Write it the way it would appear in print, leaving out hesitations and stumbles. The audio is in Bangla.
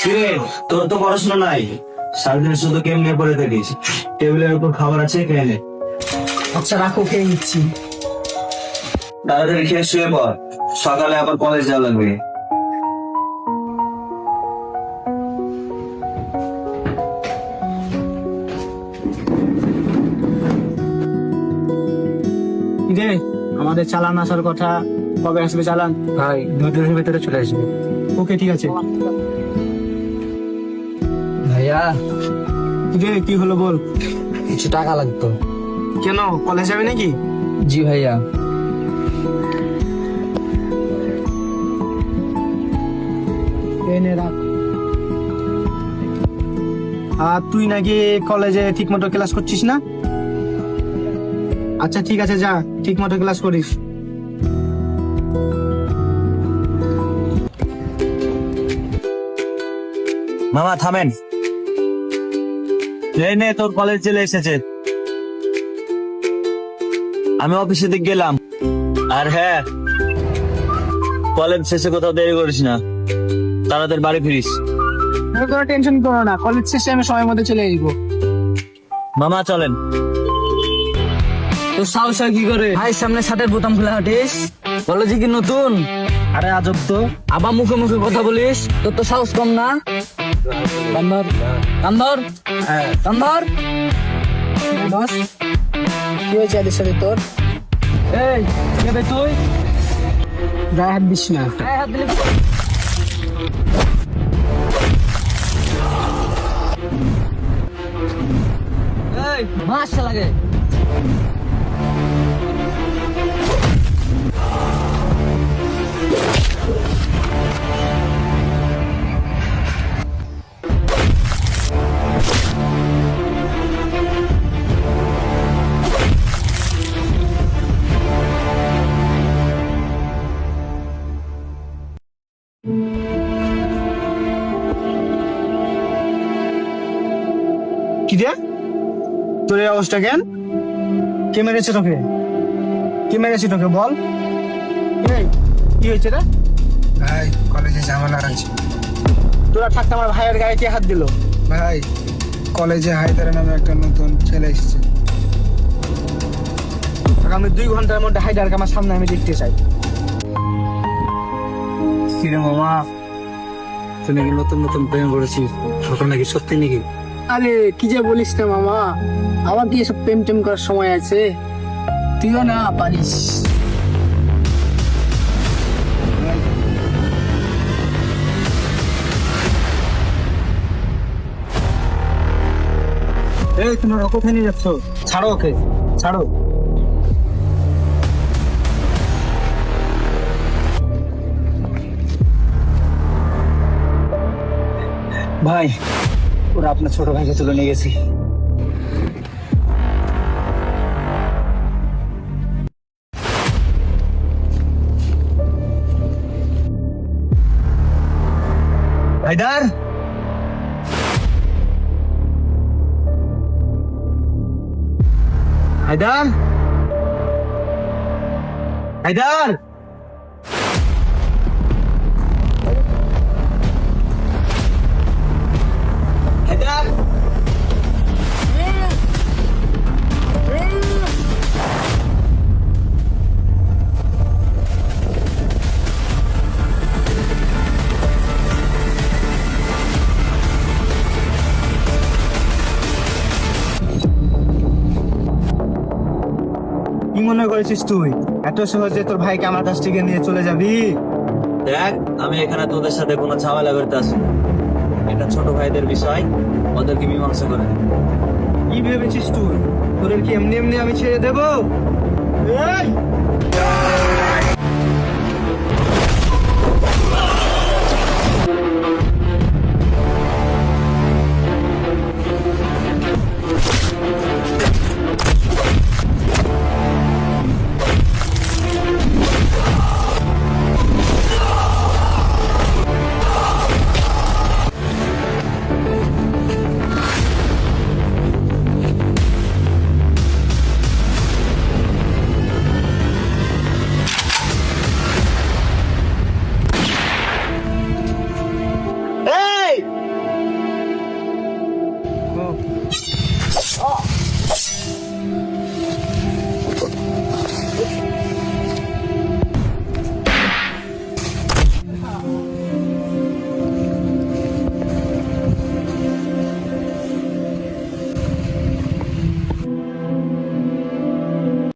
কিরে, তোর তো পড়াশোনা নাই, সারাদিন শুধু গেম নিয়ে পড়ে থাকিস। টেবিলের উপর খাবার আছে, খেয়ে নে। আচ্ছা রাখো, খেয়ে নিচ্ছি। তাড়াতাড়ি খেয়ে শুয়ে পড়, সকালে আবার কলেজ যাওয়া লাগবে। রে, আমাদের চালান আসার কথা, কবে আসবে চালান? ভাই 2 দিনের ভিতরে চলে আসবে। ওকে, ঠিক আছে। ভাইয়া রে, কি হলো বল। কিছু টাকা লাগতো। কেন, কলেজ যাবে নাকি? জি ভাইয়া। এনে রাখ। আর তুই নাকি কলেজে ঠিক মতো ক্লাস করছিস না? আচ্ছা ঠিক আছে, যা ঠিক মতো ক্লাস করিস। মামা থামেন, এই নে তোর কলেজ চলে এসেছে। আমি অফিসে দিক গেলাম। আর হ্যাঁ, কলেজ শেষে কোথাও দেরি করিস না, তাড়াতাড়ি বাড়ি ফিরিস। কোনো টেনশন করো না, কলেজ শেষে আমি সময় মতো চলে আসবো। মামা চলেন। তো সাহস হয় কি করে ভাই সামনে শার্টের বোতাম খুলে হাঁটিস? কলেজে কি নতুন? আরে আজব তো। আবার মুখে মুখে কথা বলিস, তোর তো সাহস কম না? কান্দর কান্দর কান্দর। বস, কি হয়েছে এদের সাথে তোর? এই কে বে তুই? গায়ে হাত দিস না। গায়ে হাত দিলি? এই মাশা লাগে। কি রে, তোর এই অবস্থা কেন? কে মেরেছে তোকে? কে মেরেছে তোকে বল। এই, কি হয়েছে রে? ভাই কলেজে ঝামেলা আছে। তোরা থাকতে আমার ভাইয়ের গায়ে কে হাত দিল? ভাই কলেজে হায়দার নামে একটা নতুন ছেলে এসেছে। আগামী 2 ঘন্টার মধ্যে হায়দারকে আমার সামনে আমি দেখতে চাই। কিরে মামা, তুই নাকি নতুন নতুন প্রেম করেছিস, ঘটনা নাকি সত্যি নাকি? আরে কি যে বলিস না মামা, আবার কি এসব প্রেম টেম করার সময় আছে? তুইও না পারিস। এই তোমরা কোথায় নিয়ে যাচ্ছ? ছাড়ো ওকে, ছাড়ো। ভাই, ওরা আপনার ছোট ভাইকে তুলে নিয়ে গেছি। হায়দার, হায়দার, হায়দার, হায়দার। কি মনে করেছিস তুই এত সহজে তোর ভাইকে আমার কাছ থেকে নিয়ে চলে যাবি? দেখ, আমি এখানে তোদের সাথে কোনো ঝামেলা করতে আসি, এটা ছোট ভাইদের বিষয়, ওদেরকে মীমাংসা করে দে। কি ভেবেছিস তুই? তোদের কি এমনি এমনি আমি ছেড়ে দেবো? এই!